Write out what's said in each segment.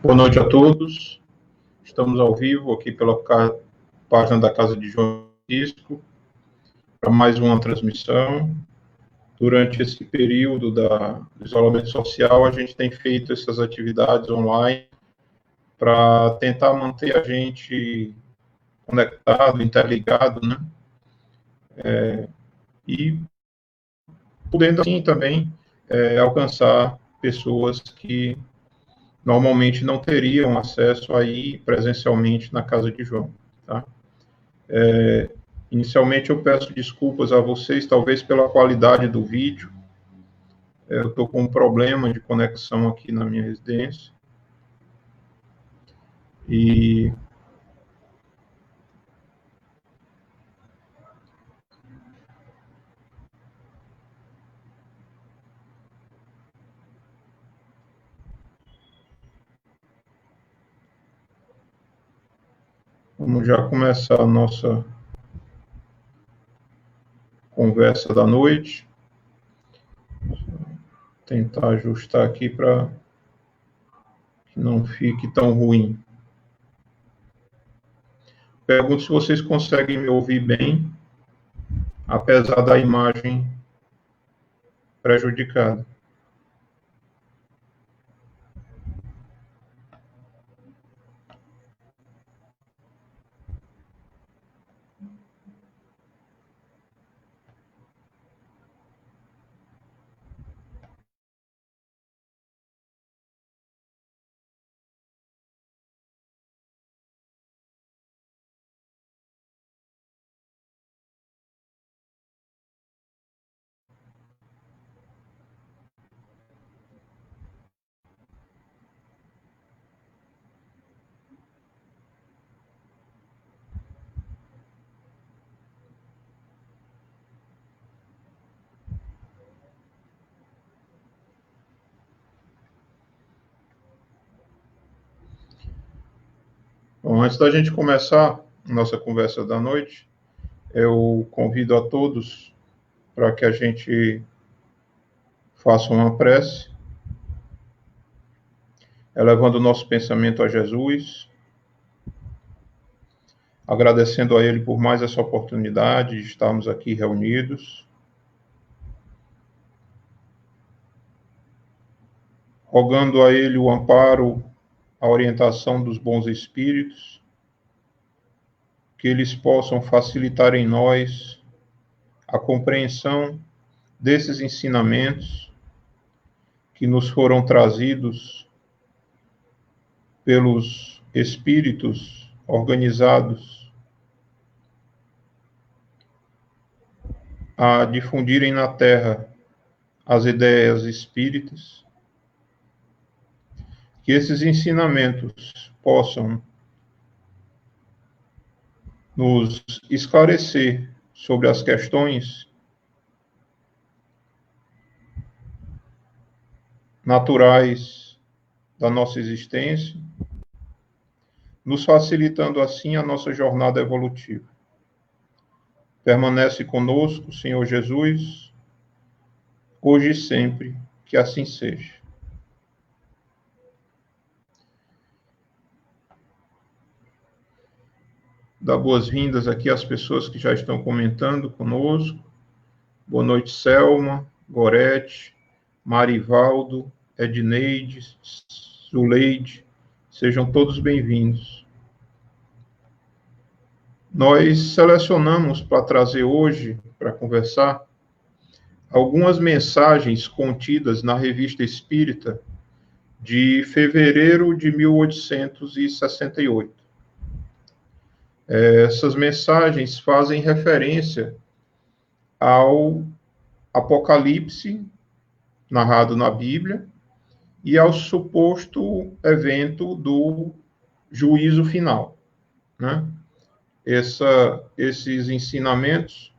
Boa noite a todos. Estamos ao vivo aqui pela página da Casa de João Francisco para mais uma transmissão. Durante esse período do isolamento social, a gente tem feito essas atividades online para tentar manter a gente conectado, interligado, né? E podendo assim também alcançar pessoas que normalmente não teriam acesso aí presencialmente na Casa de João, tá? Inicialmente, eu peço desculpas a vocês, talvez pela qualidade do vídeo. Eu estou com um problema de conexão aqui na minha residência. E vamos já começar a nossa conversa da noite. Tentar ajustar aqui para que não fique tão ruim. Pergunto se vocês conseguem me ouvir bem, apesar da imagem prejudicada. Bom, antes da gente começar a nossa conversa da noite, eu convido a todos para que a gente faça uma prece, elevando o nosso pensamento a Jesus, agradecendo a Ele por mais essa oportunidade de estarmos aqui reunidos, rogando a Ele o amparo, a orientação dos bons espíritos, que eles possam facilitar em nós a compreensão desses ensinamentos que nos foram trazidos pelos espíritos organizados a difundirem na Terra as ideias espíritas, que esses ensinamentos possam nos esclarecer sobre as questões naturais da nossa existência, nos facilitando assim a nossa jornada evolutiva. Permanece conosco, Senhor Jesus, hoje e sempre, que assim seja. Dá boas-vindas aqui às pessoas que já estão comentando conosco. Boa noite, Selma, Gorete, Marivaldo, Edneide, Zuleide. Sejam todos bem-vindos. Nós selecionamos para trazer hoje, para conversar, algumas mensagens contidas na Revista Espírita de fevereiro de 1868. Essas mensagens fazem referência ao Apocalipse, narrado na Bíblia, e ao suposto evento do juízo final, né? Esses ensinamentos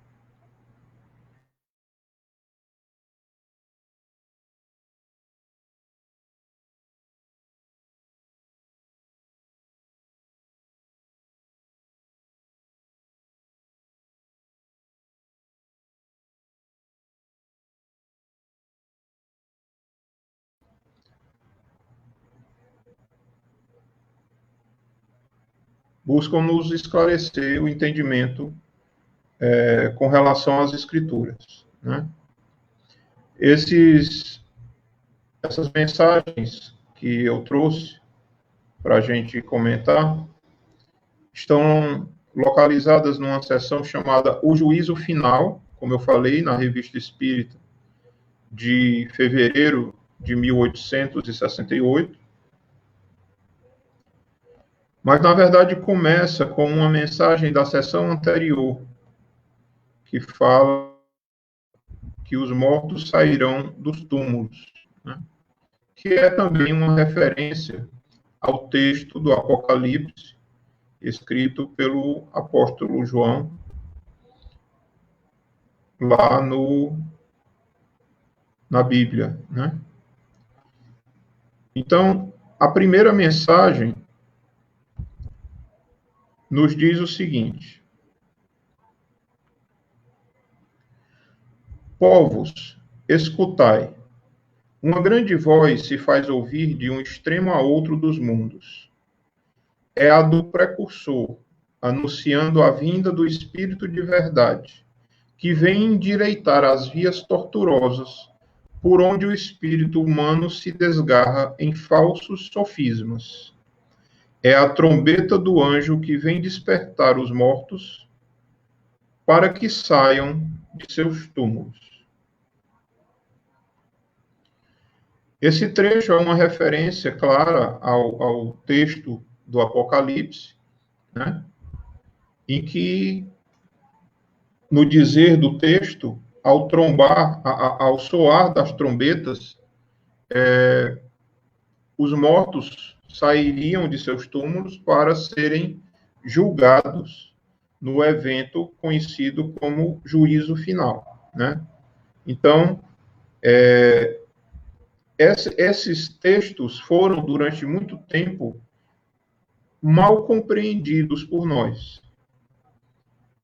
buscam nos esclarecer o entendimento com relação às Escrituras, né? Essas mensagens que eu trouxe para a gente comentar estão localizadas numa seção chamada O Juízo Final, como eu falei, na Revista Espírita, de fevereiro de 1868. Mas, na verdade, começa com uma mensagem da sessão anterior, que fala que os mortos sairão dos túmulos, né? Que é também uma referência ao texto do Apocalipse, escrito pelo apóstolo João, lá na Bíblia, né? Então, a primeira mensagem nos diz o seguinte: povos, escutai, uma grande voz se faz ouvir de um extremo a outro dos mundos. É a do precursor, anunciando a vinda do Espírito de verdade, que vem endireitar as vias tortuosas por onde o espírito humano se desgarra em falsos sofismas. É a trombeta do anjo que vem despertar os mortos para que saiam de seus túmulos. Esse trecho é uma referência clara ao texto do Apocalipse, né? Em que, no dizer do texto, ao trombar, ao soar das trombetas, os mortos sairiam de seus túmulos para serem julgados no evento conhecido como juízo final, né? Então, esses textos foram, durante muito tempo, mal compreendidos por nós,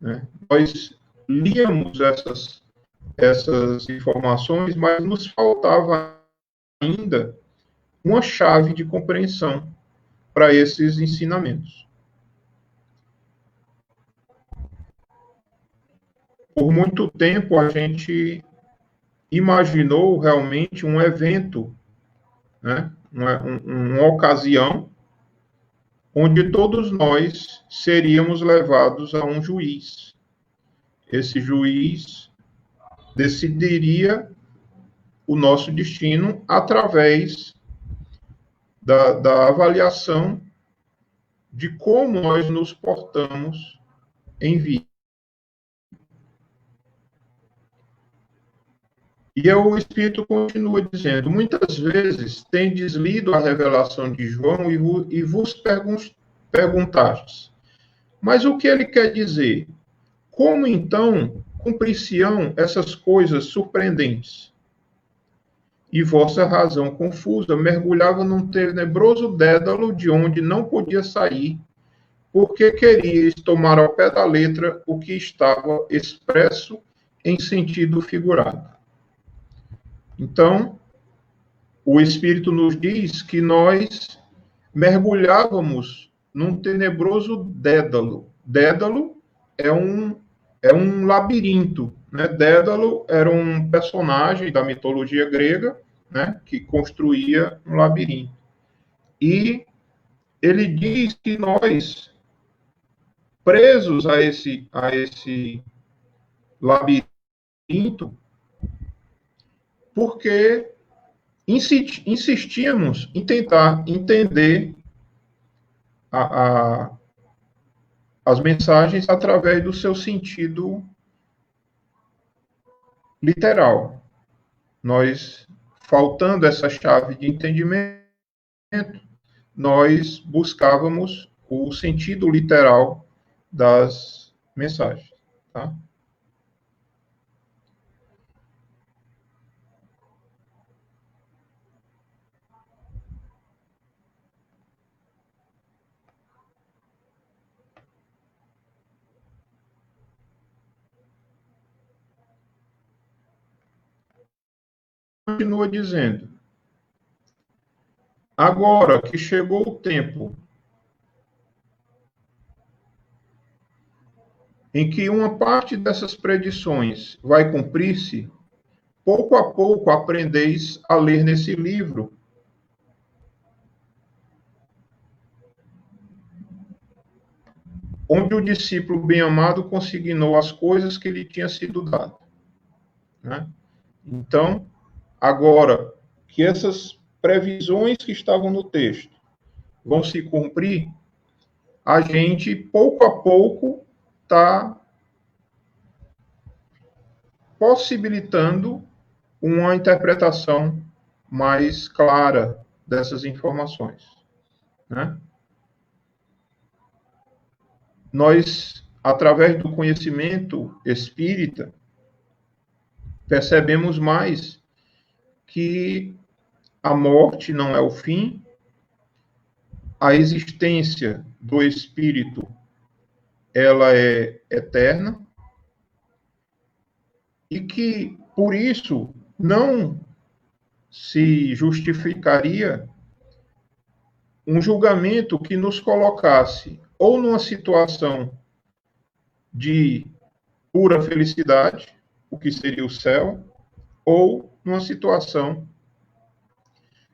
né? Nós líamos essas informações, mas nos faltava ainda uma chave de compreensão para esses ensinamentos. Por muito tempo, a gente imaginou realmente um evento, né? uma ocasião onde todos nós seríamos levados a um juiz. Esse juiz decidiria o nosso destino através da avaliação de como nós nos portamos em vida. E o Espírito continua dizendo: muitas vezes tendes lido a revelação de João e vos perguntastes, mas o que ele quer dizer? Como então cumprir-se-ão essas coisas surpreendentes? E vossa razão confusa mergulhava num tenebroso dédalo de onde não podia sair, porque queríeis tomar ao pé da letra o que estava expresso em sentido figurado. Então, o Espírito nos diz que nós mergulhávamos num tenebroso dédalo. Dédalo é um labirinto, né? Dédalo era um personagem da mitologia grega, né, que construía um labirinto. E ele diz que nós, presos a esse labirinto, porque insistíamos em tentar entender a, a, as mensagens através do seu sentido literal. Nós, faltando essa chave de entendimento, nós buscávamos o sentido literal das mensagens, tá? Continua dizendo: agora que chegou o tempo em que uma parte dessas predições vai cumprir-se, pouco a pouco aprendeis a ler nesse livro, onde o discípulo bem-amado consignou as coisas que lhe tinha sido dado. Né? Então, agora que essas previsões que estavam no texto vão se cumprir, a gente, pouco a pouco, está possibilitando uma interpretação mais clara dessas informações. Né? Nós, através do conhecimento espírita, percebemos mais que a morte não é o fim, a existência do espírito ela é eterna e que, por isso, não se justificaria um julgamento que nos colocasse ou numa situação de pura felicidade, o que seria o céu, ou numa situação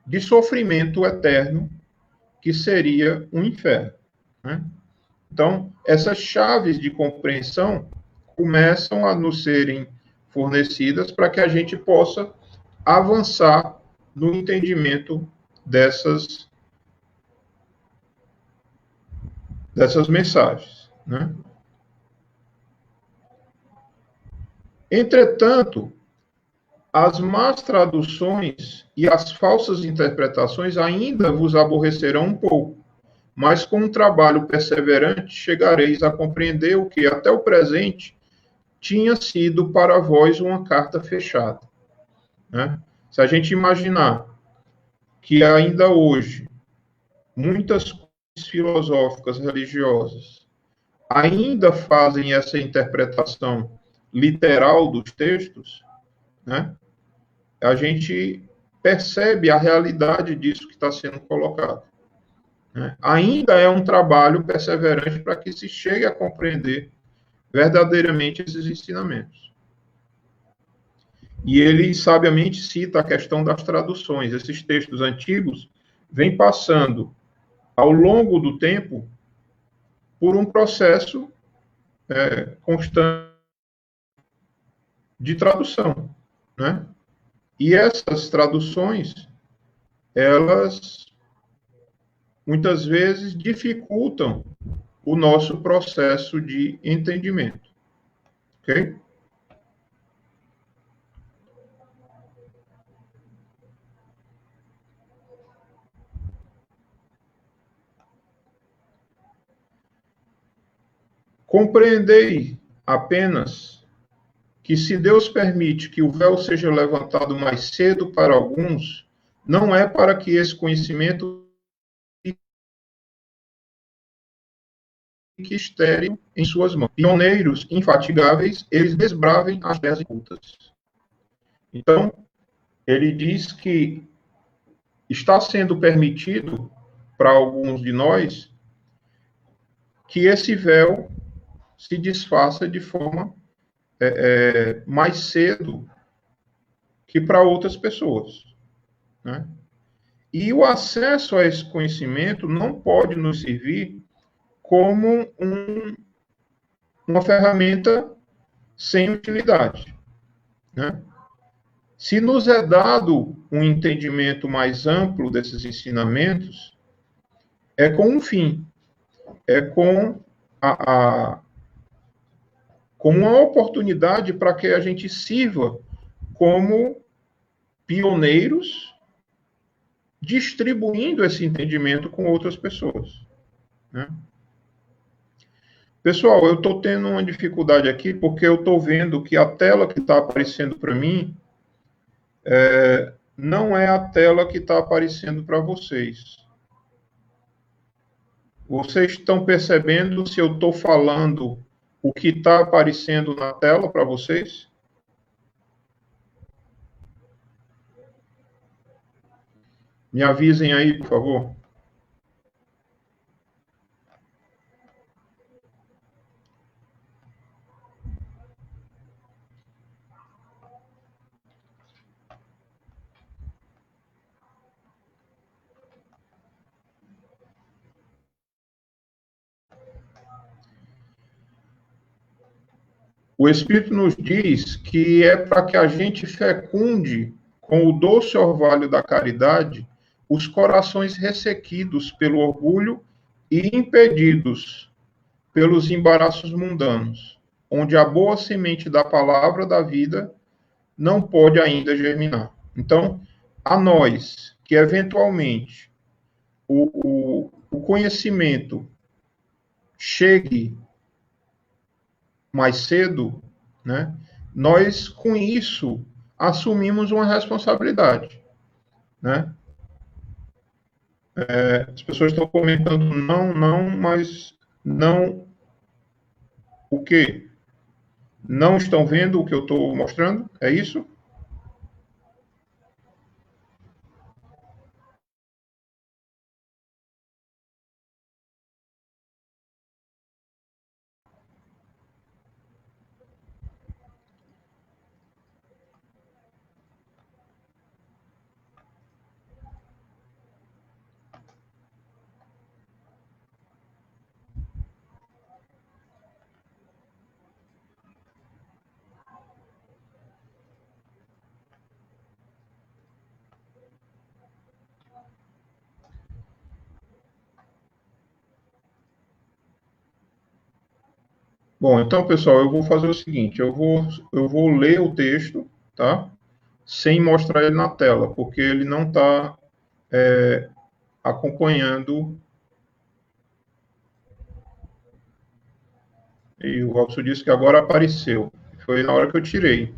de sofrimento eterno, que seria um inferno. Né? Então, essas chaves de compreensão começam a nos serem fornecidas para que a gente possa avançar no entendimento dessas mensagens. Né? Entretanto, as más traduções e as falsas interpretações ainda vos aborrecerão um pouco, mas com um trabalho perseverante chegareis a compreender o que até o presente tinha sido para vós uma carta fechada. Né? Se a gente imaginar que ainda hoje muitas coisas filosóficas religiosas ainda fazem essa interpretação literal dos textos, né? A gente percebe a realidade disso que está sendo colocado. Né? Ainda é um trabalho perseverante para que se chegue a compreender verdadeiramente esses ensinamentos. E ele sabiamente cita a questão das traduções. Esses textos antigos vêm passando, ao longo do tempo, por um processo constante de tradução. Né? E essas traduções, elas muitas vezes dificultam o nosso processo de entendimento. Ok? Compreendei apenas que, se Deus permite que o véu seja levantado mais cedo para alguns, não é para que esse conhecimento fique estéril em suas mãos. Pioneiros infatigáveis, eles desbravem as terras ocultas. Então, ele diz que está sendo permitido para alguns de nós que esse véu se desfaça de forma mais cedo que para outras pessoas. Né? E o acesso a esse conhecimento não pode nos servir como uma ferramenta sem utilidade. Né? Se nos é dado um entendimento mais amplo desses ensinamentos, é com um fim, é com como uma oportunidade para que a gente sirva como pioneiros, distribuindo esse entendimento com outras pessoas. Né? Pessoal, eu estou tendo uma dificuldade aqui porque eu estou vendo que a tela que está aparecendo para mim não é a tela que está aparecendo para vocês. Vocês estão percebendo se eu estou falando o que está aparecendo na tela para vocês? Me avisem aí, por favor. O Espírito nos diz que é para que a gente fecunde com o doce orvalho da caridade os corações ressequidos pelo orgulho e impedidos pelos embaraços mundanos, onde a boa semente da palavra da vida não pode ainda germinar. Então, a nós, que eventualmente o conhecimento chegue mais cedo, né, nós, com isso, assumimos uma responsabilidade. Né? As pessoas estão comentando não, não, mas não o quê? Não estão vendo o que eu estou mostrando? É isso? Bom, então, pessoal, eu vou fazer o seguinte, eu vou ler o texto, tá? Sem mostrar ele na tela, porque ele não está acompanhando. E o Robson disse que agora apareceu. Foi na hora que eu tirei.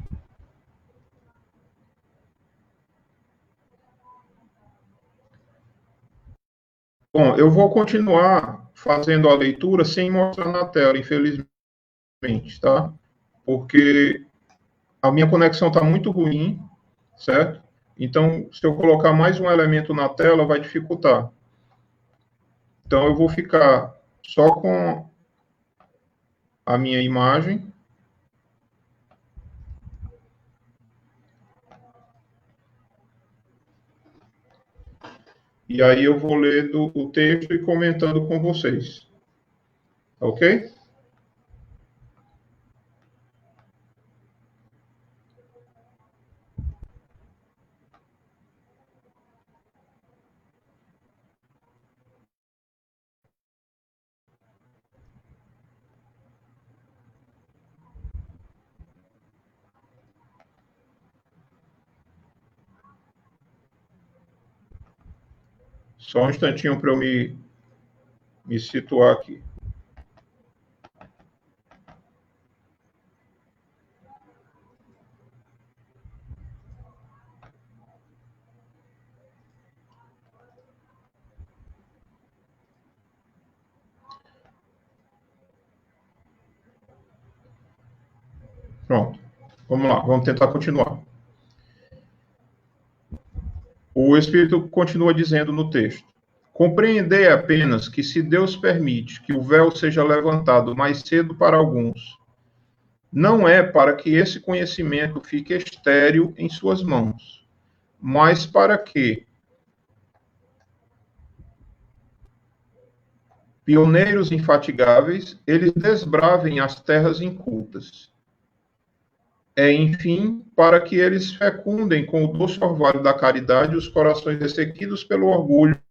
Bom, eu vou continuar fazendo a leitura sem mostrar na tela, infelizmente, tá? Porque a minha conexão está muito ruim, certo? Então, se eu colocar mais um elemento na tela, vai dificultar. Então, eu vou ficar só com a minha imagem. E aí eu vou ler o texto e comentando com vocês. Ok? Só um instantinho para eu me situar aqui. Pronto. Vamos lá, vamos tentar continuar. O Espírito continua dizendo no texto: compreendei apenas que, se Deus permite que o véu seja levantado mais cedo para alguns, não é para que esse conhecimento fique estéril em suas mãos, mas para que, pioneiros infatigáveis, eles desbravem as terras incultas. É, enfim, para que eles fecundem com o doce orvalho da caridade os corações ressequidos pelo orgulho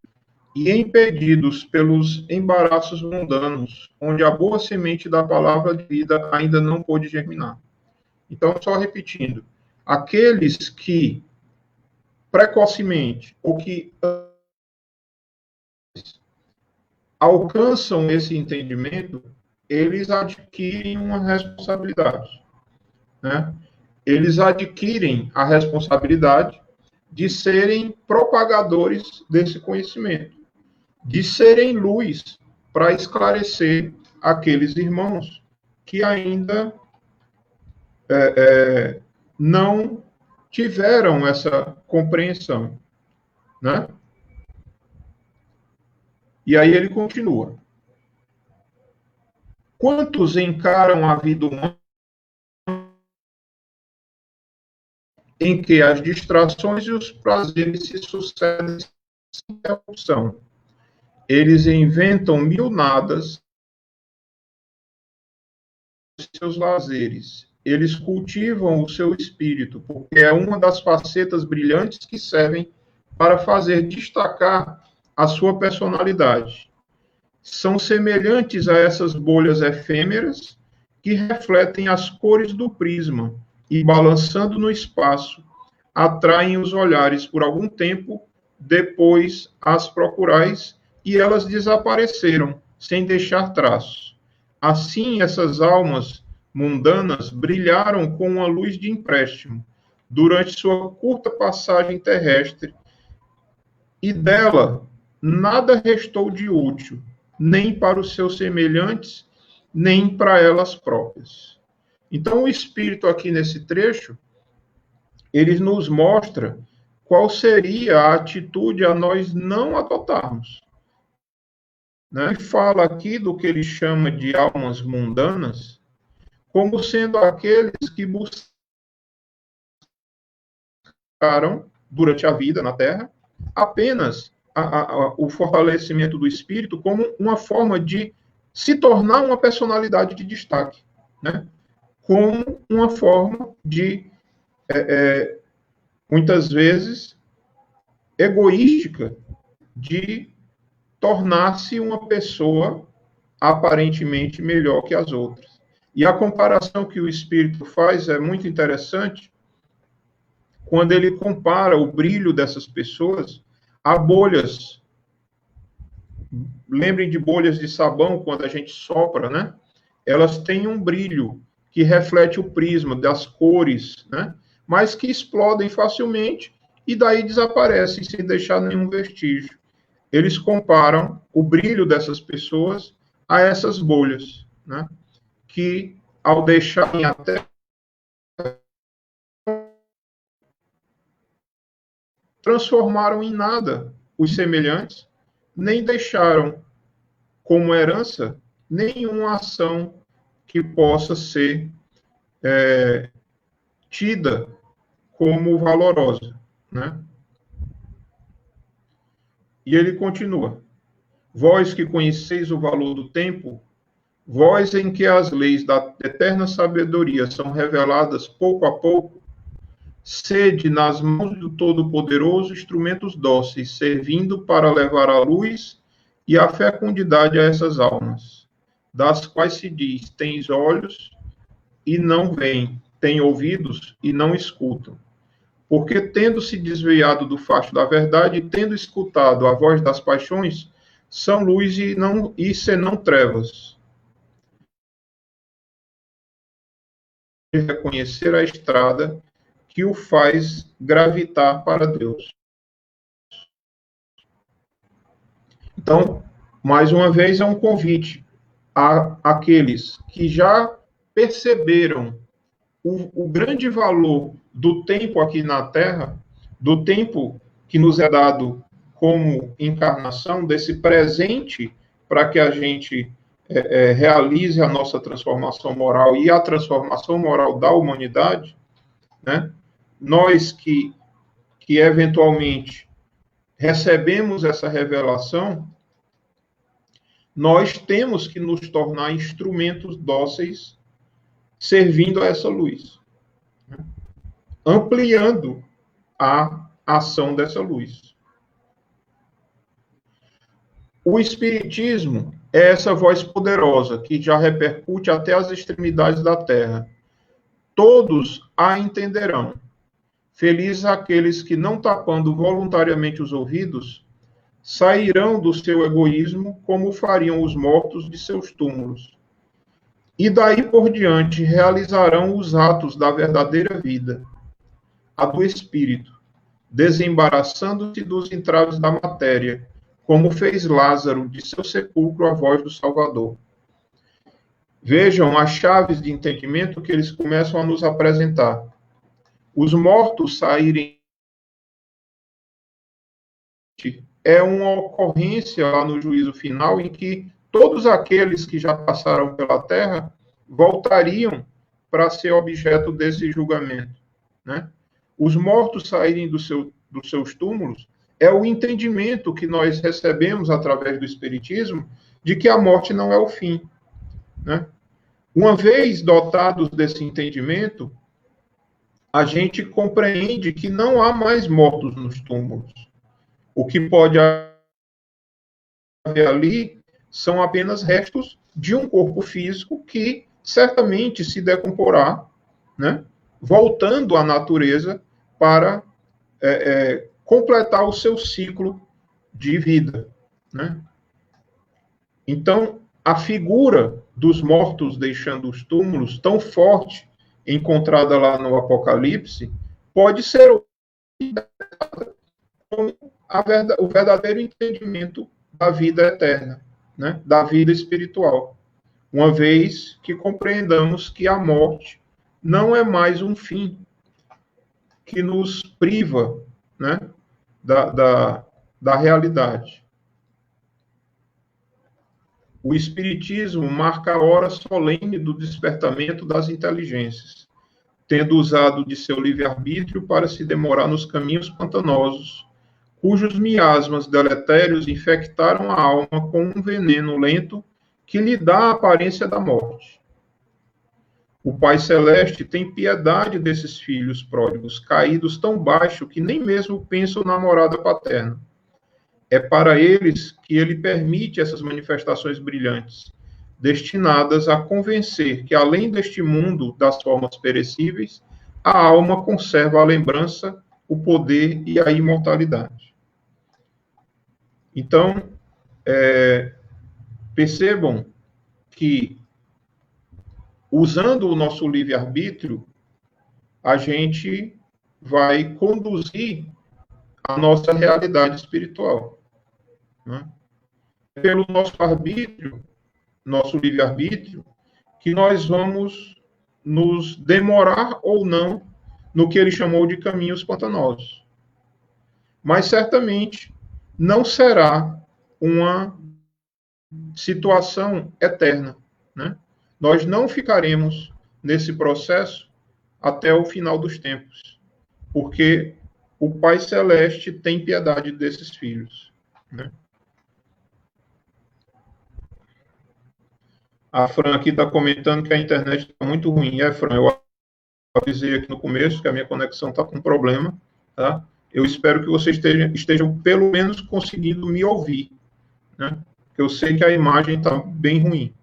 e impedidos pelos embaraços mundanos, onde a boa semente da palavra de vida ainda não pôde germinar. Então, só repetindo, aqueles que precocemente ou que alcançam esse entendimento, eles adquirem uma responsabilidade, né? Eles adquirem a responsabilidade de serem propagadores desse conhecimento, de serem luz para esclarecer aqueles irmãos que ainda não tiveram essa compreensão, né? E aí ele continua: quantos encaram a vida humana em que as distrações e os prazeres se sucedem sem interrupção? Eles inventam mil nadas seus lazeres. Eles cultivam o seu espírito, porque é uma das facetas brilhantes que servem para fazer destacar a sua personalidade. São semelhantes a essas bolhas efêmeras que refletem as cores do prisma e, balançando no espaço, atraem os olhares por algum tempo, depois as procurais e elas desapareceram, sem deixar traços. Assim, essas almas mundanas brilharam com uma luz de empréstimo durante sua curta passagem terrestre, e dela nada restou de útil, nem para os seus semelhantes, nem para elas próprias. Então, o Espírito aqui nesse trecho, ele nos mostra qual seria a atitude a nós não adotarmos. Né? Ele fala aqui do que ele chama de almas mundanas, como sendo aqueles que buscaram, durante a vida na Terra, apenas o fortalecimento do espírito como uma forma de se tornar uma personalidade de destaque, né? Como uma forma de, muitas vezes, egoística, de tornar-se uma pessoa aparentemente melhor que as outras. E a comparação que o Espírito faz é muito interessante, quando ele compara o brilho dessas pessoas a bolhas. Lembrem de bolhas de sabão, quando a gente sopra, né? Elas têm um brilho que reflete o prisma das cores, né? Mas que explodem facilmente e daí desaparecem sem deixar nenhum vestígio. Eles comparam o brilho dessas pessoas a essas bolhas, né? Que, ao deixarem a terra, transformaram em nada os semelhantes, nem deixaram como herança nenhuma ação que possa ser tida como valorosa, né? E ele continua: vós que conheceis o valor do tempo, vós em que as leis da eterna sabedoria são reveladas pouco a pouco, sede nas mãos do Todo-Poderoso instrumentos dóceis, servindo para levar a luz e a fecundidade a essas almas, das quais se diz: tens olhos e não veem, têm ouvidos e não escutam. Porque, tendo se desviado do facho da verdade, e tendo escutado a voz das paixões, são luz e senão trevas. Reconhecer a estrada que o faz gravitar para Deus. Então, mais uma vez, é um convite àqueles que já perceberam o grande valor do tempo aqui na Terra, do tempo que nos é dado como encarnação, desse presente para que a gente realize a nossa transformação moral e a transformação moral da humanidade, né? Nós que eventualmente recebemos essa revelação, nós temos que nos tornar instrumentos dóceis servindo a essa luz, né? Ampliando a ação dessa luz. O Espiritismo é essa voz poderosa que já repercute até as extremidades da Terra. Todos a entenderão. Felizes aqueles que, não tapando voluntariamente os ouvidos, sairão do seu egoísmo como fariam os mortos de seus túmulos. E daí por diante realizarão os atos da verdadeira vida, a do espírito, desembaraçando-se dos entraves da matéria, como fez Lázaro de seu sepulcro a voz do Salvador. Vejam as chaves de entendimento que eles começam a nos apresentar. Os mortos saírem é uma ocorrência lá no juízo final em que todos aqueles que já passaram pela terra voltariam para ser objeto desse julgamento, né? Os mortos saírem dos seus túmulos é o entendimento que nós recebemos através do Espiritismo de que a morte não é o fim, né? Uma vez dotados desse entendimento, a gente compreende que não há mais mortos nos túmulos. O que pode haver ali são apenas restos de um corpo físico que certamente se decomporá, né, voltando à natureza para completar o seu ciclo de vida, né? Então, a figura dos mortos deixando os túmulos, tão forte, encontrada lá no Apocalipse, pode ser como o verdadeiro entendimento da vida eterna, né? Da vida espiritual. Uma vez que compreendamos que a morte não é mais um fim que nos priva, né, da realidade. O Espiritismo marca a hora solene do despertamento das inteligências, tendo usado de seu livre-arbítrio para se demorar nos caminhos pantanosos, cujos miasmas deletérios infectaram a alma com um veneno lento que lhe dá a aparência da morte. O Pai Celeste tem piedade desses filhos pródigos, caídos tão baixo que nem mesmo pensam na morada paterna. É para eles que ele permite essas manifestações brilhantes, destinadas a convencer que, além deste mundo das formas perecíveis, a alma conserva a lembrança, o poder e a imortalidade. Então, percebam que, usando o nosso livre-arbítrio, a gente vai conduzir a nossa realidade espiritual, né? Pelo nosso arbítrio, nosso livre-arbítrio, que nós vamos nos demorar ou não no que ele chamou de caminhos pantanosos. Mas certamente não será uma situação eterna, né? Nós não ficaremos nesse processo até o final dos tempos, porque o Pai Celeste tem piedade desses filhos, né? A Fran aqui está comentando que a internet está muito ruim. Fran, eu avisei aqui no começo que a minha conexão está com problema, tá? Eu espero que vocês estejam pelo menos conseguindo me ouvir, né? Porque eu sei que a imagem está bem ruim.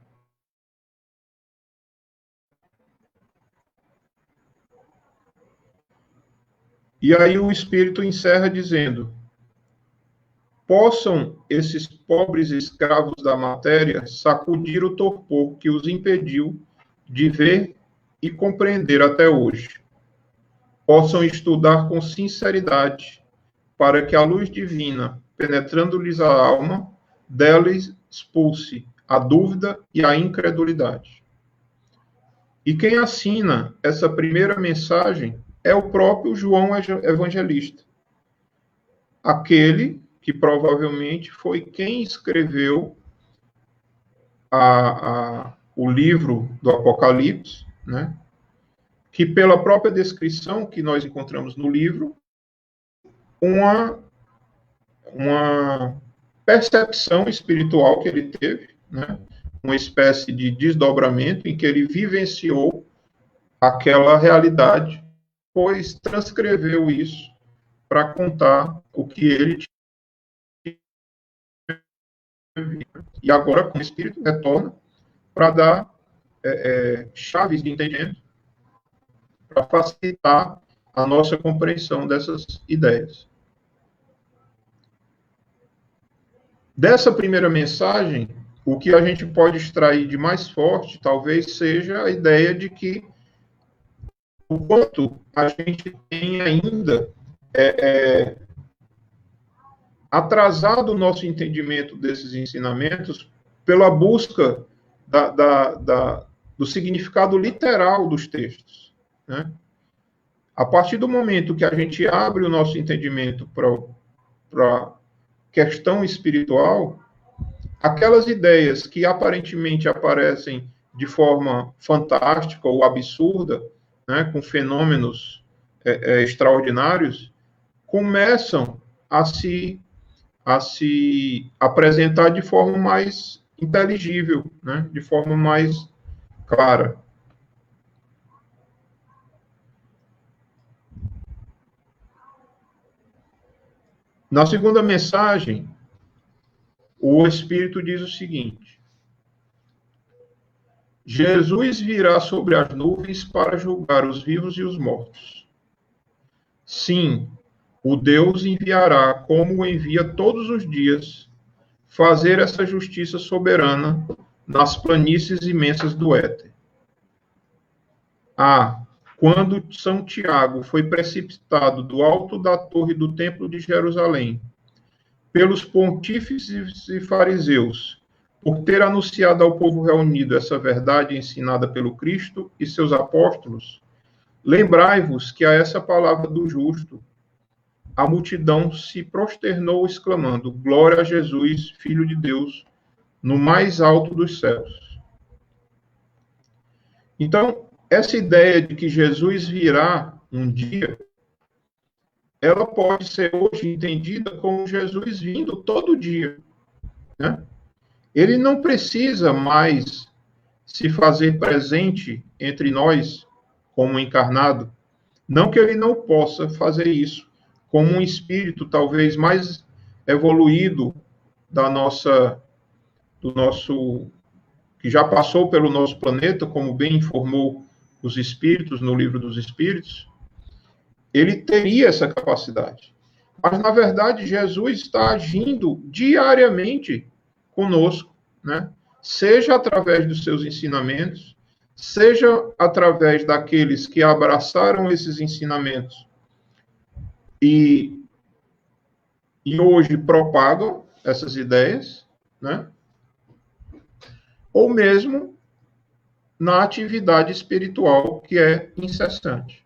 E aí o Espírito encerra dizendo: possam esses pobres escravos da matéria sacudir o torpor que os impediu de ver e compreender até hoje. Possam estudar com sinceridade, para que a luz divina, penetrando-lhes a alma, deles expulse a dúvida e a incredulidade. E quem assina essa primeira mensagem é o próprio João Evangelista, aquele que provavelmente foi quem escreveu o livro do Apocalipse, né? Que pela própria descrição que nós encontramos no livro, uma percepção espiritual que ele teve, né? Uma espécie de desdobramento em que ele vivenciou aquela realidade, pois transcreveu isso para contar o que ele tinha. E agora, com o Espírito, retorna para dar chaves de entendimento para facilitar a nossa compreensão dessas ideias. Dessa primeira mensagem, o que a gente pode extrair de mais forte, talvez seja a ideia de que o quanto a gente tem ainda atrasado o nosso entendimento desses ensinamentos pela busca do significado literal dos textos, né? A partir do momento que a gente abre o nosso entendimento para questão espiritual, aquelas ideias que aparentemente aparecem de forma fantástica ou absurda, né, com fenômenos extraordinários, começam a se apresentar de forma mais inteligível, né, de forma mais clara. Na segunda mensagem, o Espírito diz o seguinte: Jesus virá sobre as nuvens para julgar os vivos e os mortos. Sim, o Deus enviará, como o envia todos os dias, fazer essa justiça soberana nas planícies imensas do éter. Quando São Tiago foi precipitado do alto da torre do templo de Jerusalém, pelos pontífices e fariseus, por ter anunciado ao povo reunido essa verdade ensinada pelo Cristo e seus apóstolos, lembrai-vos que a essa palavra do justo, a multidão se prosternou, exclamando: Glória a Jesus, Filho de Deus, no mais alto dos céus. Então, essa ideia de que Jesus virá um dia, ela pode ser hoje entendida como Jesus vindo todo dia, né? Ele não precisa mais se fazer presente entre nós como encarnado. Não que ele não possa fazer isso, como um espírito talvez mais evoluído do nosso, que já passou pelo nosso planeta, como bem informou os espíritos no Livro dos Espíritos, ele teria essa capacidade. Mas, na verdade, Jesus está agindo diariamente conosco, né? Seja através dos seus ensinamentos, seja através daqueles que abraçaram esses ensinamentos e hoje propagam essas ideias, né? Ou mesmo na atividade espiritual que é incessante.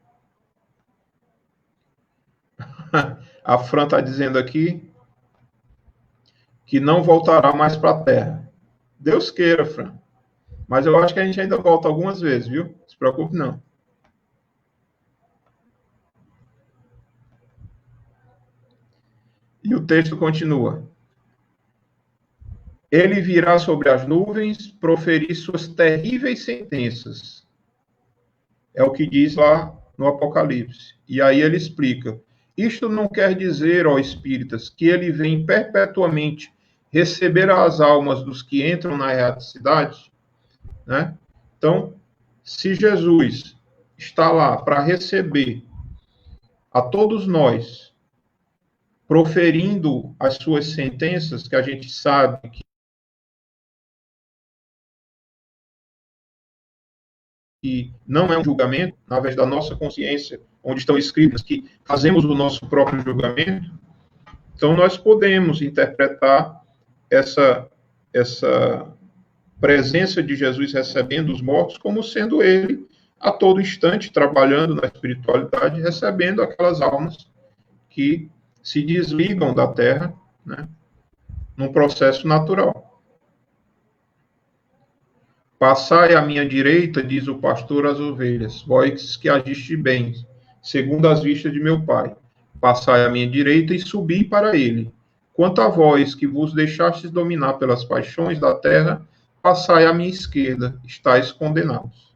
A Fran está dizendo aqui que não voltará mais para a Terra. Deus queira, Fran. Mas eu acho que a gente ainda volta algumas vezes, viu? Não se preocupe, não. E o texto continua. Ele virá sobre as nuvens, proferir suas terríveis sentenças. É o que diz lá no Apocalipse. E aí ele explica. Isto não quer dizer, ó espíritas, que ele vem perpetuamente receber as almas dos que entram na erraticidade, né? Então, se Jesus está lá para receber a todos nós, proferindo as suas sentenças, que a gente sabe que não é um julgamento, através da nossa consciência, onde estão escritas que fazemos o nosso próprio julgamento, então nós podemos interpretar essa presença de Jesus recebendo os mortos como sendo ele a todo instante trabalhando na espiritualidade, recebendo aquelas almas que se desligam da Terra, né, num processo natural. Passai à minha direita, diz o pastor às ovelhas, vós que agiste bem, segundo as vistas de meu Pai. Passai à minha direita e subi para ele. Quanto a vós que vos deixastes dominar pelas paixões da terra, passai à minha esquerda, estáis condenados.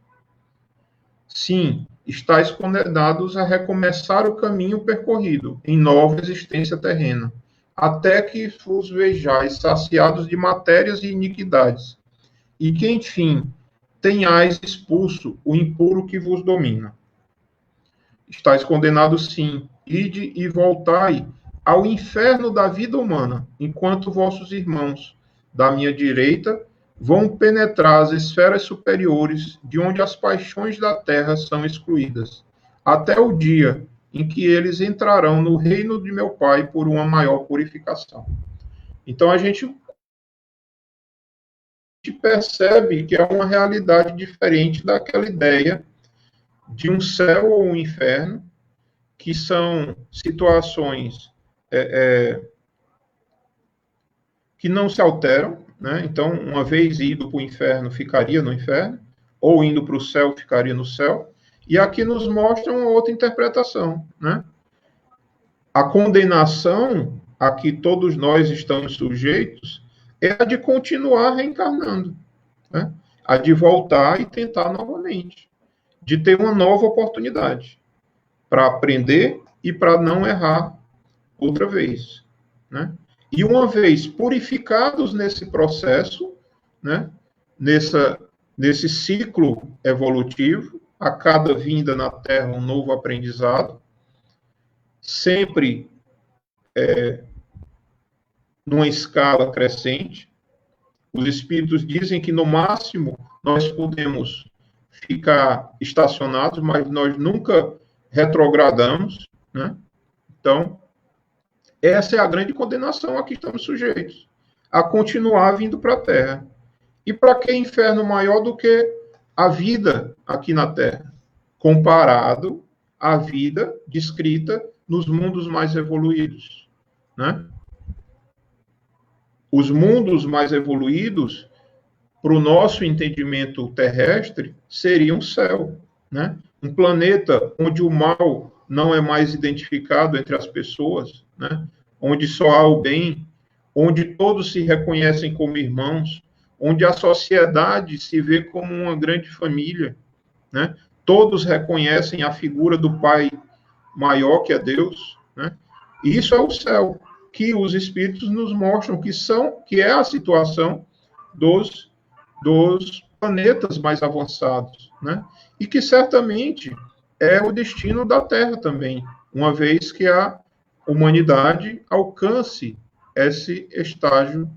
Sim, estáis condenados a recomeçar o caminho percorrido em nova existência terrena, até que vos vejais saciados de matérias e iniquidades, e que, enfim, tenhais expulso o impuro que vos domina. Estais condenados, sim, ide e voltai ao inferno da vida humana, enquanto vossos irmãos da minha direita vão penetrar as esferas superiores, de onde as paixões da terra são excluídas, até o dia em que eles entrarão no reino de meu Pai por uma maior purificação. Então a gente percebe que é uma realidade diferente daquela ideia de um céu ou um inferno, que são situações que não se alteram, né? Então, uma vez indo para o inferno, ficaria no inferno, ou indo para o céu, ficaria no céu. E aqui nos mostra uma outra interpretação, né? A condenação a que todos nós estamos sujeitos é a de continuar reencarnando, né? a de voltar e tentar novamente, de ter uma nova oportunidade para aprender e para não errar outra vez, né? E uma vez purificados nesse processo, né, nesse ciclo evolutivo, a cada vinda na Terra um novo aprendizado, sempre numa escala crescente. Os espíritos dizem que no máximo nós podemos ficar estacionados, mas nós nunca retrogradamos, né? Então, essa é a grande condenação a que estamos sujeitos, a continuar vindo para a Terra. E para que inferno maior do que a vida aqui na Terra, comparado à vida descrita nos mundos mais evoluídos, né? Os mundos mais evoluídos, para o nosso entendimento terrestre, seria um céu, né? Um planeta onde o mal não é mais identificado entre as pessoas, né? Onde só há o bem, onde todos se reconhecem como irmãos, onde a sociedade se vê como uma grande família, né? Todos reconhecem a figura do Pai maior, que é Deus, né? E isso é o céu, que os espíritos nos mostram que é a situação dos planetas mais avançados, né? E que certamente é o destino da Terra também, uma vez que a humanidade alcance esse estágio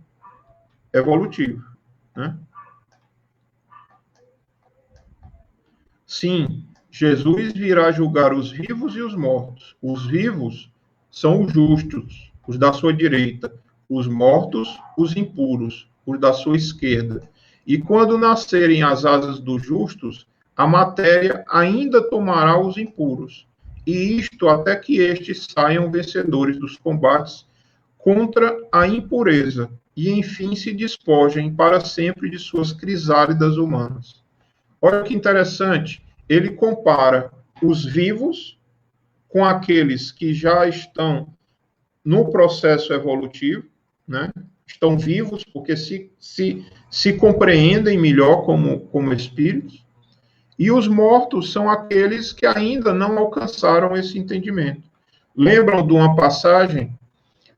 evolutivo, né? Sim, Jesus virá julgar os vivos e os mortos. Os vivos são os justos, os da sua direita, os mortos, os impuros, os da sua esquerda. E quando nascerem as asas dos justos, a matéria ainda tomará os impuros, e isto até que estes saiam vencedores dos combates contra a impureza, e enfim se despojem para sempre de suas crisálidas humanas. Olha que interessante, ele compara os vivos com aqueles que já estão no processo evolutivo, né? Estão vivos porque se compreendem melhor como espíritos, e os mortos são aqueles que ainda não alcançaram esse entendimento. Lembram de uma passagem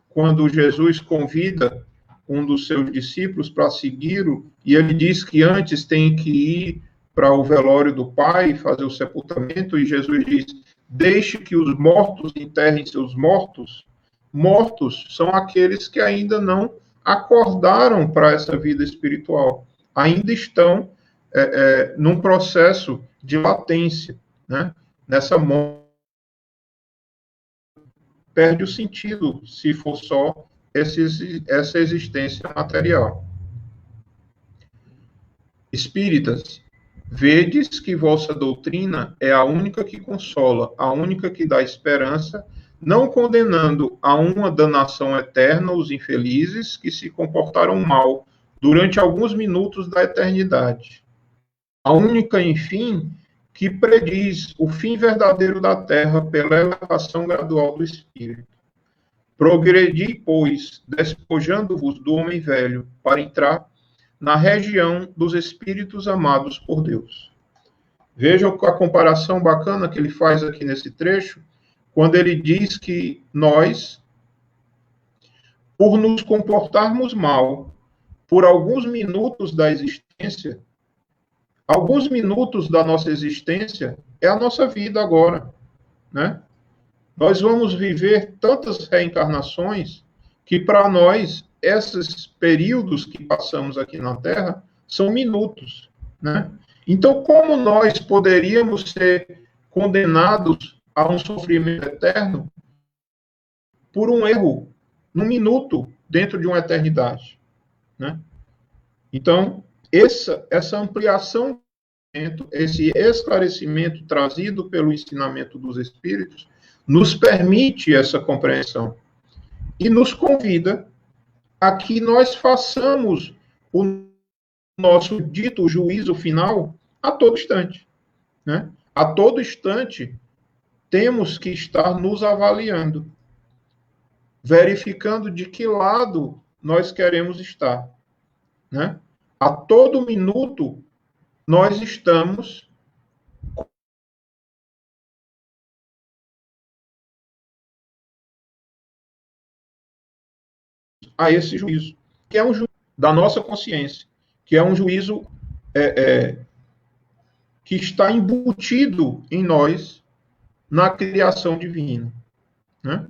quando Jesus convida um dos seus discípulos para segui-lo, e ele diz que antes tem que ir para o velório do Pai, fazer o sepultamento, e Jesus diz, deixe que os mortos enterrem seus mortos. Mortos são aqueles que ainda não acordaram para essa vida espiritual, ainda estão num processo de latência, né? Nessa morte perde o sentido se for só essa existência material. Espíritas, vedes que vossa doutrina é a única que consola, a única que dá esperança, não condenando a uma danação eterna os infelizes que se comportaram mal durante alguns minutos da eternidade. A única, enfim, que prediz o fim verdadeiro da terra pela elevação gradual do espírito. Progredi, pois, despojando-vos do homem velho, para entrar na região dos espíritos amados por Deus. Vejam a comparação bacana que ele faz aqui nesse trecho, quando ele diz que nós, por nos comportarmos mal, por alguns minutos da existência, alguns minutos da nossa existência é a nossa vida agora, né? Nós vamos viver tantas reencarnações que, para nós, esses períodos que passamos aqui na Terra são minutos, né? Então, como nós poderíamos ser condenados a um sofrimento eterno por um erro, num minuto, dentro de uma eternidade, né? Então, essa ampliação, esse esclarecimento trazido pelo ensinamento dos Espíritos, nos permite essa compreensão e nos convida a que nós façamos o nosso dito juízo final a todo instante, né? A todo instante temos que estar nos avaliando, verificando de que lado nós queremos estar, né? A todo minuto nós estamos a esse juízo, que é um juízo da nossa consciência, que é um juízo que está embutido em nós na criação divina, né?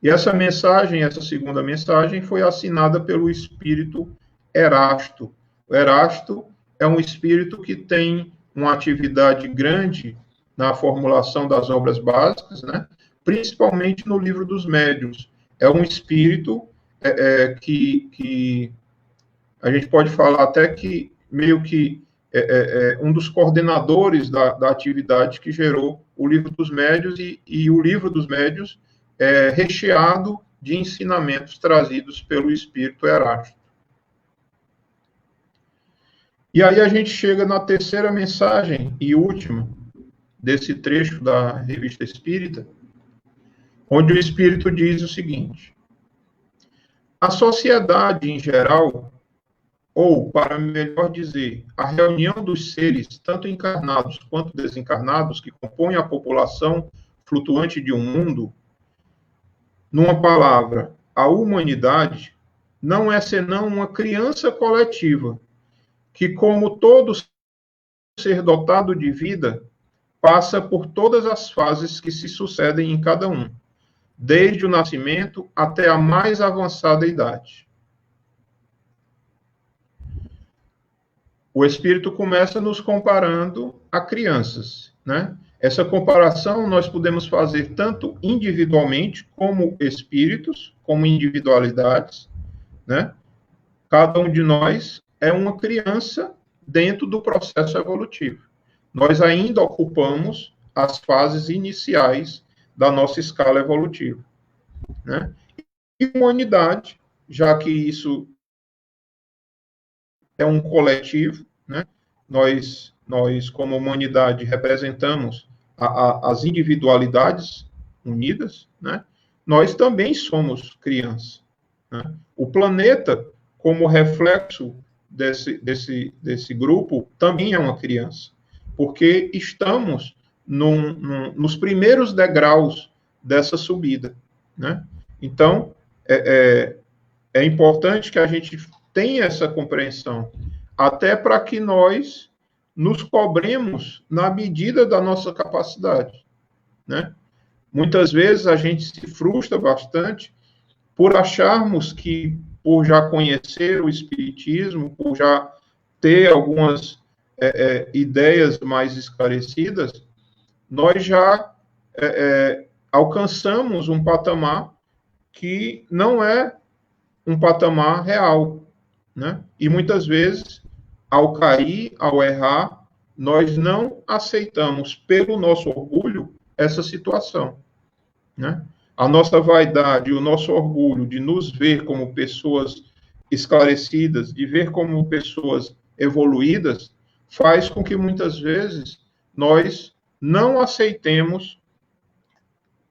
E essa mensagem, essa segunda mensagem, foi assinada pelo espírito Erasto. O Erasto é um espírito que tem uma atividade grande na formulação das obras básicas, né? Principalmente no livro dos médiuns. É um espírito que a gente pode falar até que meio que um dos coordenadores da atividade que gerou o livro dos médiuns, e o livro dos médiuns é recheado de ensinamentos trazidos pelo espírito Erasto. E aí a gente chega na terceira mensagem e última desse trecho da Revista Espírita, onde o espírito diz o seguinte: a sociedade em geral, ou, para melhor dizer, a reunião dos seres, tanto encarnados quanto desencarnados, que compõem a população flutuante de um mundo, numa palavra, a humanidade, não é senão uma criança coletiva, que, como todo ser dotado de vida, passa por todas as fases que se sucedem em cada um, desde o nascimento até a mais avançada idade. O Espírito começa nos comparando a crianças, né? Essa comparação nós podemos fazer tanto individualmente, como espíritos, como individualidades, né? Cada um de nós é uma criança dentro do processo evolutivo. Nós ainda ocupamos as fases iniciais da nossa escala evolutiva, né? E humanidade, já que isso é um coletivo, né? Nós como humanidade, representamos as individualidades unidas, né? Nós também somos crianças, né? O planeta, como reflexo desse grupo, também é uma criança, porque estamos nos primeiros degraus dessa subida, né? Então, é importante que a gente tenha essa compreensão, até para que nós nos cobremos na medida da nossa capacidade, né? Muitas vezes a gente se frustra bastante por acharmos que, por já conhecer o Espiritismo, por já ter algumas ideias mais esclarecidas, nós já alcançamos um patamar que não é um patamar real, né? E muitas vezes, ao cair, ao errar, nós não aceitamos, pelo nosso orgulho, essa situação, né? A nossa vaidade, o nosso orgulho de nos ver como pessoas esclarecidas, de ver como pessoas evoluídas, faz com que muitas vezes nós não aceitemos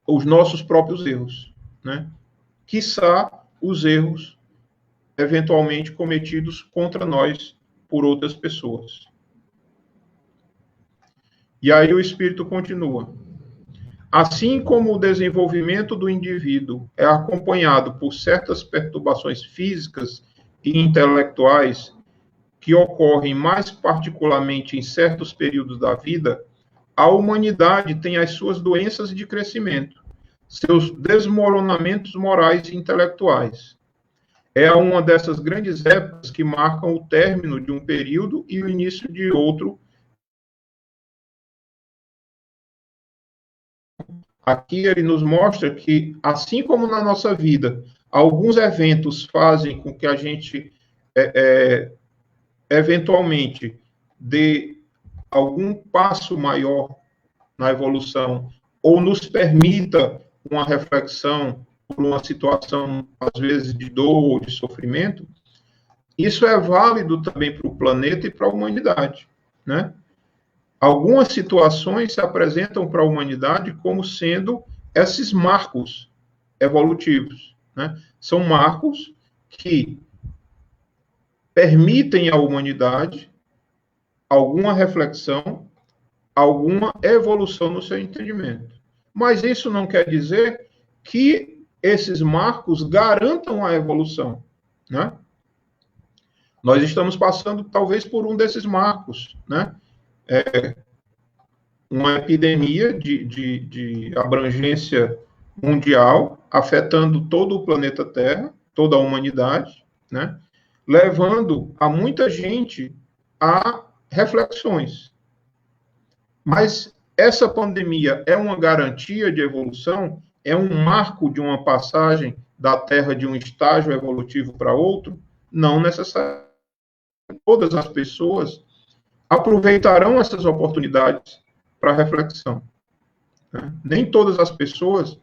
os nossos próprios erros, né? Quiçá os erros eventualmente cometidos contra nós por outras pessoas. E aí o espírito continua: assim como o desenvolvimento do indivíduo é acompanhado por certas perturbações físicas e intelectuais que ocorrem mais particularmente em certos períodos da vida, a humanidade tem as suas doenças de crescimento, seus desmoronamentos morais e intelectuais. É uma dessas grandes épocas que marcam o término de um período e o início de outro. Aqui ele nos mostra que, assim como na nossa vida, alguns eventos fazem com que a gente, eventualmente, dê algum passo maior na evolução, ou nos permita uma reflexão por uma situação, às vezes, de dor ou de sofrimento, isso é válido também para o planeta e para a humanidade, né? Algumas situações se apresentam para a humanidade como sendo esses marcos evolutivos, né? São marcos que permitem à humanidade alguma reflexão, alguma evolução no seu entendimento. Mas isso não quer dizer que esses marcos garantam a evolução, né? Nós estamos passando, talvez, por um desses marcos, né? Uma epidemia de abrangência mundial, afetando todo o planeta Terra, toda a humanidade, né? Levando a muita gente a reflexões. Mas essa pandemia é uma garantia de evolução? É um marco de uma passagem da Terra de um estágio evolutivo para outro? Não necessariamente. Todas as pessoas aproveitarão essas oportunidades para reflexão, né? Nem todas as pessoas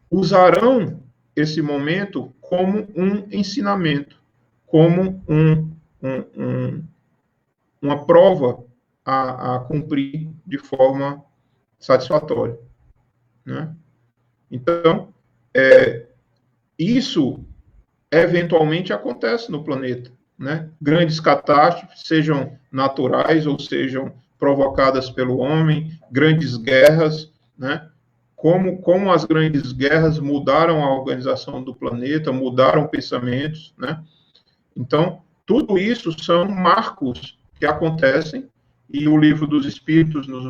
usarão esse momento como um ensinamento, como uma prova a cumprir de forma satisfatória, né? Então, isso eventualmente acontece no planeta, né? Grandes catástrofes, sejam naturais ou sejam provocadas pelo homem, grandes guerras, né? Como as grandes guerras mudaram a organização do planeta, mudaram pensamentos, né? Então, tudo isso são marcos que acontecem, e o Livro dos Espíritos nos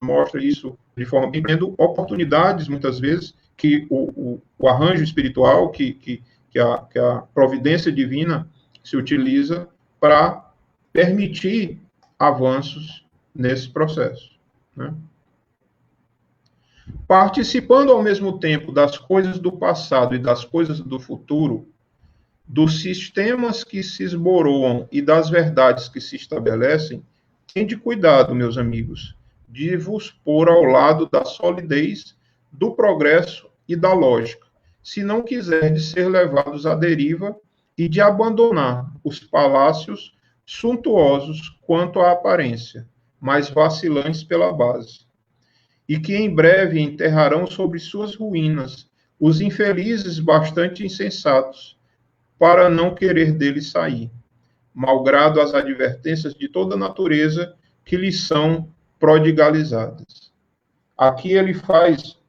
mostra isso de forma bem, tendo oportunidades, muitas vezes, que o arranjo espiritual, que a providência divina se utiliza para permitir avanços nesse processo, né? Participando ao mesmo tempo das coisas do passado e das coisas do futuro, dos sistemas que se esboroam e das verdades que se estabelecem, tende cuidado, meus amigos, de vos pôr ao lado da solidez, do progresso e da lógica, se não quiserdes ser levados à deriva e de abandonar os palácios suntuosos quanto à aparência, mas vacilantes pela base, e que em breve enterrarão sobre suas ruínas os infelizes bastante insensatos, para não querer dele sair, malgrado as advertências de toda a natureza que lhes são prodigalizadas. Aqui ele faz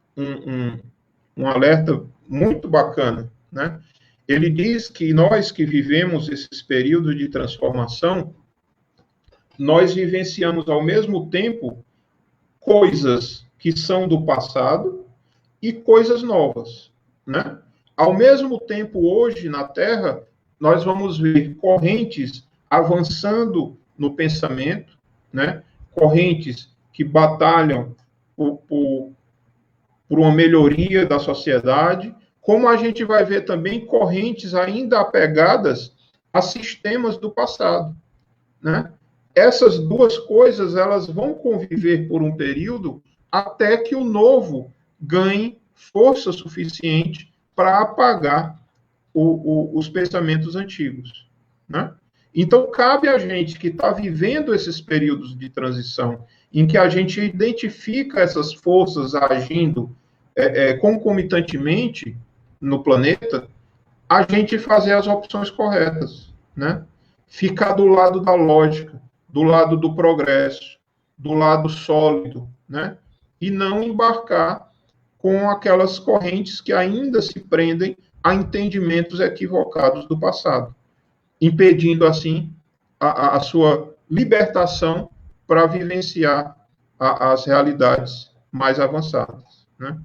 um alerta muito bacana, né? Ele diz que nós que vivemos esses períodos de transformação, nós vivenciamos ao mesmo tempo coisas que são do passado e coisas novas, né? Ao mesmo tempo, hoje, na Terra, nós vamos ver correntes avançando no pensamento, né? Correntes que batalham por uma melhoria da sociedade, como a gente vai ver também correntes ainda apegadas a sistemas do passado, né? Essas duas coisas, elas vão conviver por um período até que o novo ganhe força suficiente para apagar os pensamentos antigos, né? Então, cabe a gente que está vivendo esses períodos de transição, em que a gente identifica essas forças agindo concomitantemente no planeta, a gente fazer as opções corretas, né? Ficar do lado da lógica, do lado do progresso, do lado sólido, né? E não embarcar com aquelas correntes que ainda se prendem a entendimentos equivocados do passado, impedindo, assim, a sua libertação para vivenciar as realidades mais avançadas, né?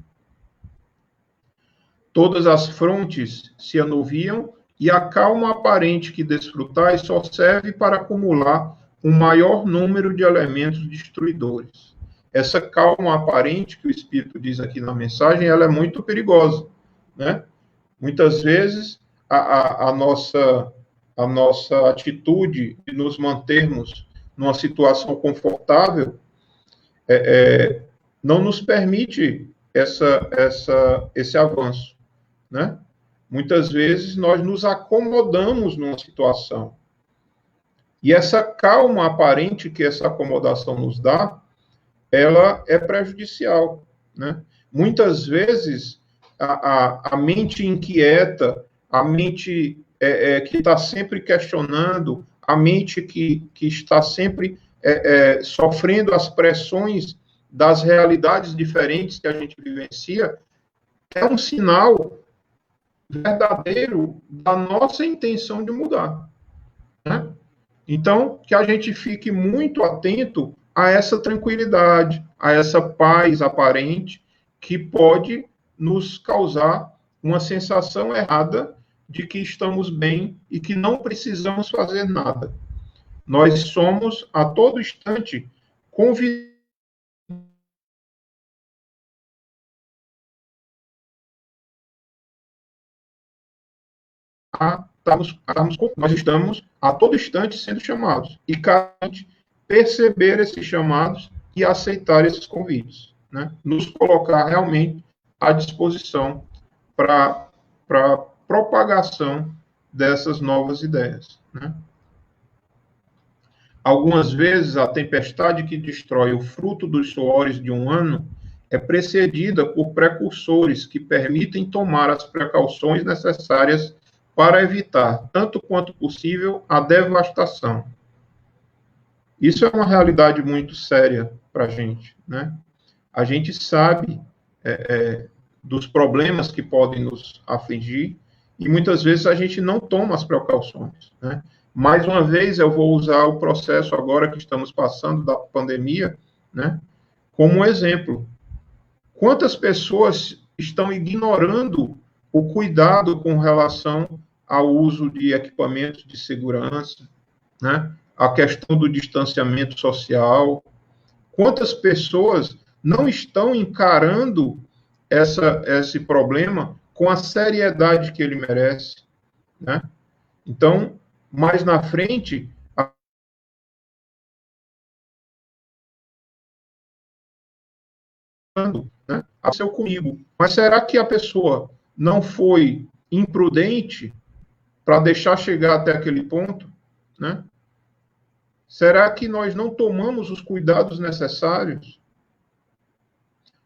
Todas as frontes se anuviam e a calma aparente que desfrutais só serve para acumular um maior número de elementos destruidores. Essa calma aparente que o Espírito diz aqui na mensagem, ela é muito perigosa, né? Muitas vezes a nossa atitude de nos mantermos numa situação confortável não nos permite esse avanço, né? Muitas vezes nós nos acomodamos numa situação. E essa calma aparente que essa acomodação nos dá, ela é prejudicial, né? Muitas vezes a mente inquieta, a mente que está sempre questionando, a mente que está sempre sofrendo as pressões das realidades diferentes que a gente vivencia, é um sinal verdadeiro da nossa intenção de mudar, né? Então, que a gente fique muito atento a essa tranquilidade, a essa paz aparente que pode nos causar uma sensação errada de que estamos bem e que não precisamos fazer nada. Nós somos, a todo instante, convidados nós estamos a todo instante sendo chamados. E cada gente perceber esses chamados e aceitar esses convites, né? Nos colocar realmente à disposição para a propagação dessas novas ideias, né? Algumas vezes, a tempestade que destrói o fruto dos suores de um ano é precedida por precursores que permitem tomar as precauções necessárias para evitar, tanto quanto possível, a devastação. Isso é uma realidade muito séria para a gente, né? A gente sabe dos problemas que podem nos afligir e muitas vezes a gente não toma as precauções, né? Mais uma vez, eu vou usar o processo agora que estamos passando da pandemia, né, como exemplo. Quantas pessoas estão ignorando o cuidado com relação ao uso de equipamentos de segurança, né, a questão do distanciamento social? Quantas pessoas não estão encarando esse problema com a seriedade que ele merece, né? Então, mais na frente, né, aconteceu comigo. Mas será que a pessoa não foi imprudente para deixar chegar até aquele ponto, né? Será que nós não tomamos os cuidados necessários?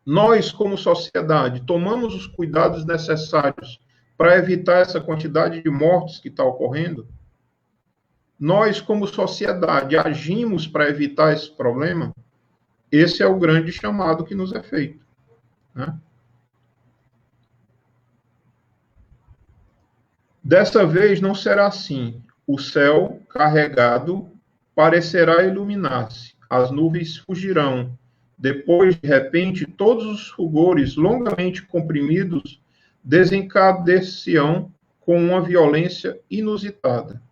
Nós, como sociedade, tomamos os cuidados necessários para evitar essa quantidade de mortes que está ocorrendo? Nós, como sociedade, agimos para evitar esse problema? Esse é o grande chamado que nos é feito, né? Dessa vez não será assim. O céu carregado parecerá iluminar-se, as nuvens fugirão. Depois, de repente, todos os fulgores longamente comprimidos desencadecer-se-ão com uma violência inusitada.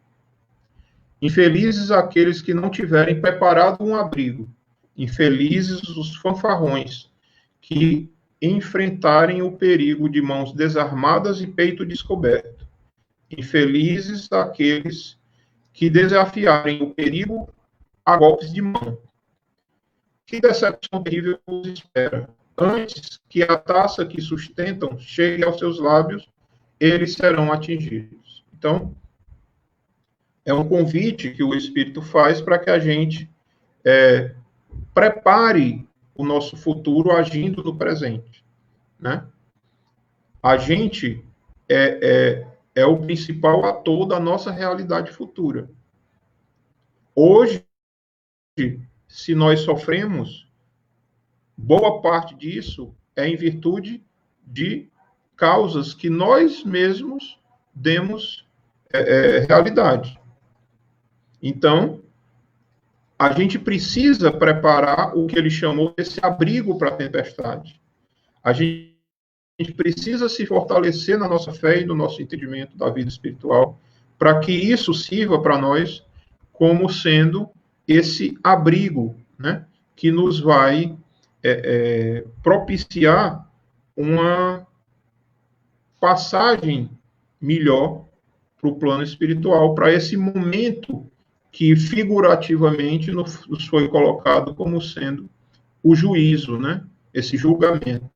Infelizes aqueles que não tiverem preparado um abrigo. Infelizes os fanfarrões que enfrentarem o perigo de mãos desarmadas e peito descoberto. Infelizes aqueles que desafiarem o perigo a golpes de mão. Que decepção terrível os espera. Antes que a taça que sustentam chegue aos seus lábios, eles serão atingidos. Então, é um convite que o Espírito faz para que a gente prepare o nosso futuro agindo no presente, né? A gente é o principal ator da nossa realidade futura. Hoje, se nós sofremos, boa parte disso é em virtude de causas que nós mesmos demos realidade. Então, a gente precisa preparar o que ele chamou desse abrigo para a tempestade. A gente precisa se fortalecer na nossa fé e no nosso entendimento da vida espiritual, para que isso sirva para nós como sendo esse abrigo, né, que nos vai propiciar uma passagem melhor para o plano espiritual, para esse momento que figurativamente nos foi colocado como sendo o juízo, né? Esse julgamento.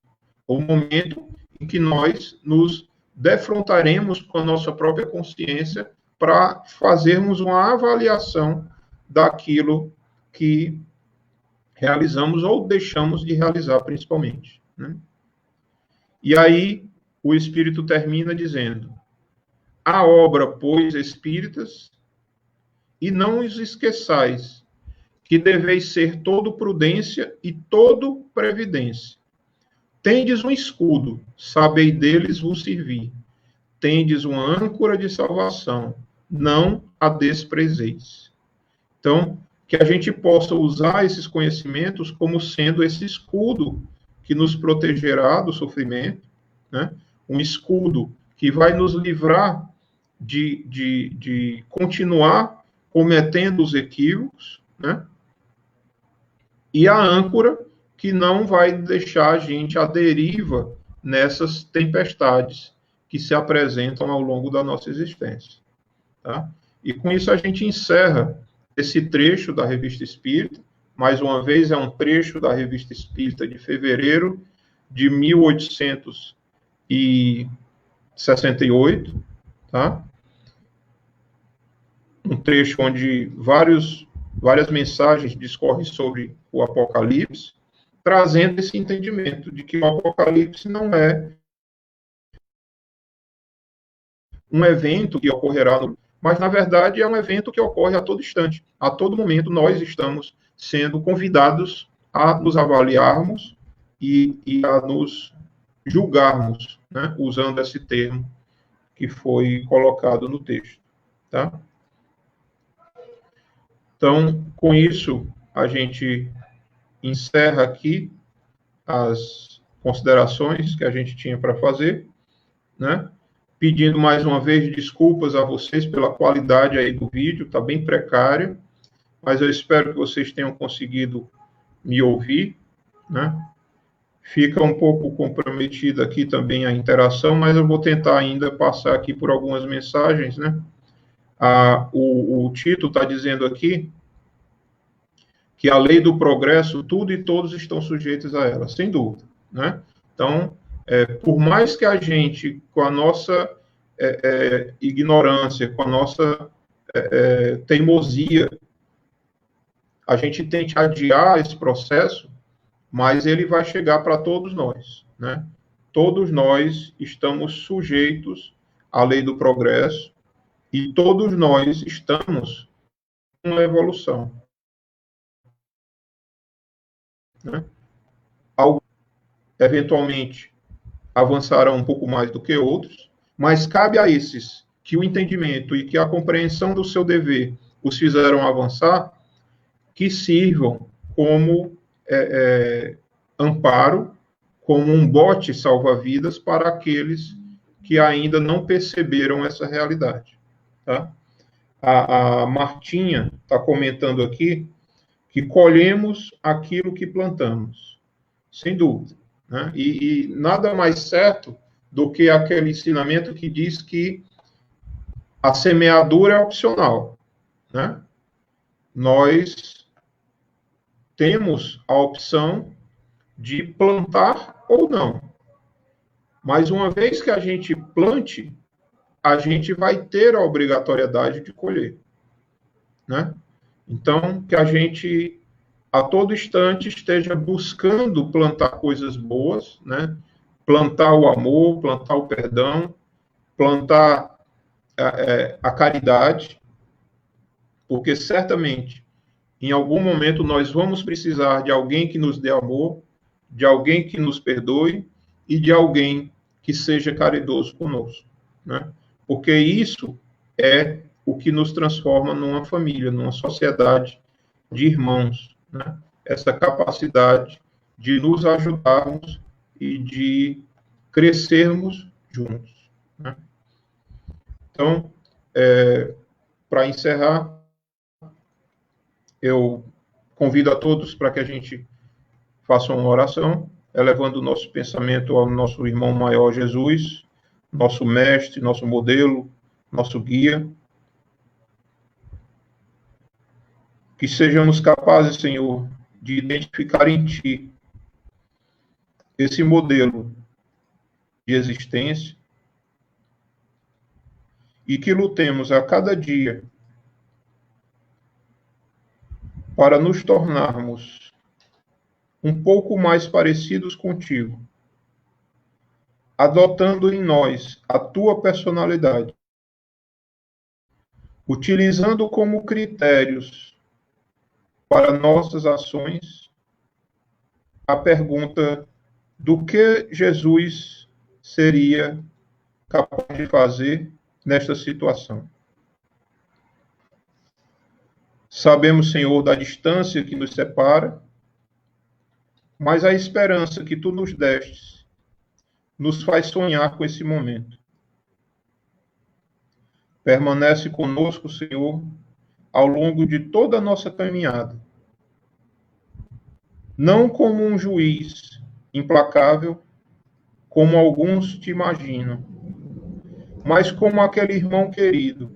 O momento em que nós nos defrontaremos com a nossa própria consciência para fazermos uma avaliação daquilo que realizamos ou deixamos de realizar, principalmente, né? E aí o Espírito termina dizendo: a obra, pois, espíritas, e não os esqueçais, que deveis ser todo prudência e todo previdência. Tendes um escudo, sabei deles vos servir. Tendes uma âncora de salvação, não a desprezeis. Então, que a gente possa usar esses conhecimentos como sendo esse escudo que nos protegerá do sofrimento, né? Um escudo que vai nos livrar de continuar cometendo os equívocos, né? E a âncora que não vai deixar a gente à deriva nessas tempestades que se apresentam ao longo da nossa existência. Tá? E com isso a gente encerra esse trecho da Revista Espírita. Mais uma vez, é um trecho da Revista Espírita de fevereiro de 1868, tá? Um trecho onde várias mensagens discorrem sobre o Apocalipse, trazendo esse entendimento de que o Apocalipse não é um evento que ocorrerá, mas na verdade é um evento que ocorre a todo instante. A todo momento nós estamos sendo convidados a nos avaliarmos e a nos julgarmos, né, usando esse termo que foi colocado no texto. Tá? Então, com isso, a gente encerra aqui as considerações que a gente tinha para fazer, né? Pedindo mais uma vez desculpas a vocês pela qualidade aí do vídeo, está bem precária, mas eu espero que vocês tenham conseguido me ouvir, né? Fica um pouco comprometida aqui também a interação, mas eu vou tentar ainda passar aqui por algumas mensagens, né? O Tito está dizendo aqui que a lei do progresso, tudo e todos estão sujeitos a ela, sem dúvida, né? Então, por mais que a gente, com a nossa ignorância, com a nossa teimosia, a gente tente adiar esse processo, mas ele vai chegar para todos nós, né? Todos nós estamos sujeitos à lei do progresso e todos nós estamos em uma evolução, né? Alguns, eventualmente, avançarão um pouco mais do que outros, mas cabe a esses que o entendimento e que a compreensão do seu dever os fizeram avançar, que sirvam como amparo, como um bote salva-vidas para aqueles que ainda não perceberam essa realidade. Tá? A Martinha está comentando aqui que colhemos aquilo que plantamos, sem dúvida. Né? E nada mais certo do que aquele ensinamento que diz que a semeadura é opcional. Né? Nós temos a opção de plantar ou não. Mas uma vez que a gente plante, a gente vai ter a obrigatoriedade de colher. Né? Então, que a gente, a todo instante, esteja buscando plantar coisas boas, né? Plantar o amor, plantar o perdão, plantar a caridade, porque certamente, em algum momento, nós vamos precisar de alguém que nos dê amor, de alguém que nos perdoe e de alguém que seja caridoso conosco, né? Porque isso é o que nos transforma numa família, numa sociedade de irmãos, né? Essa capacidade de nos ajudarmos e de crescermos juntos, né? Então, para encerrar, eu convido a todos para que a gente faça uma oração, elevando o nosso pensamento ao nosso irmão maior Jesus, nosso mestre, nosso modelo, nosso guia. Que sejamos capazes, Senhor, de identificar em Ti esse modelo de existência e que lutemos a cada dia para nos tornarmos um pouco mais parecidos contigo, adotando em nós a Tua personalidade utilizando como critérios para nossas ações a pergunta do que Jesus seria capaz de fazer nesta situação. Sabemos, Senhor, da distância que nos separa, mas a esperança que tu nos destes nos faz sonhar com esse momento. Permanece conosco, Senhor, ao longo de toda a nossa caminhada. Não como um juiz implacável, como alguns te imaginam, mas como aquele irmão querido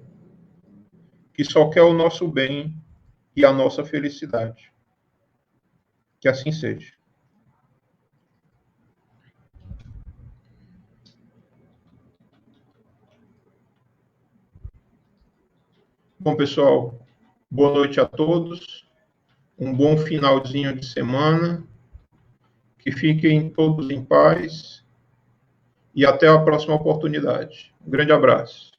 que só quer o nosso bem e a nossa felicidade. Que assim seja. Bom, pessoal, boa noite a todos. Um bom finalzinho de semana. Que fiquem todos em paz. E até a próxima oportunidade. Um grande abraço.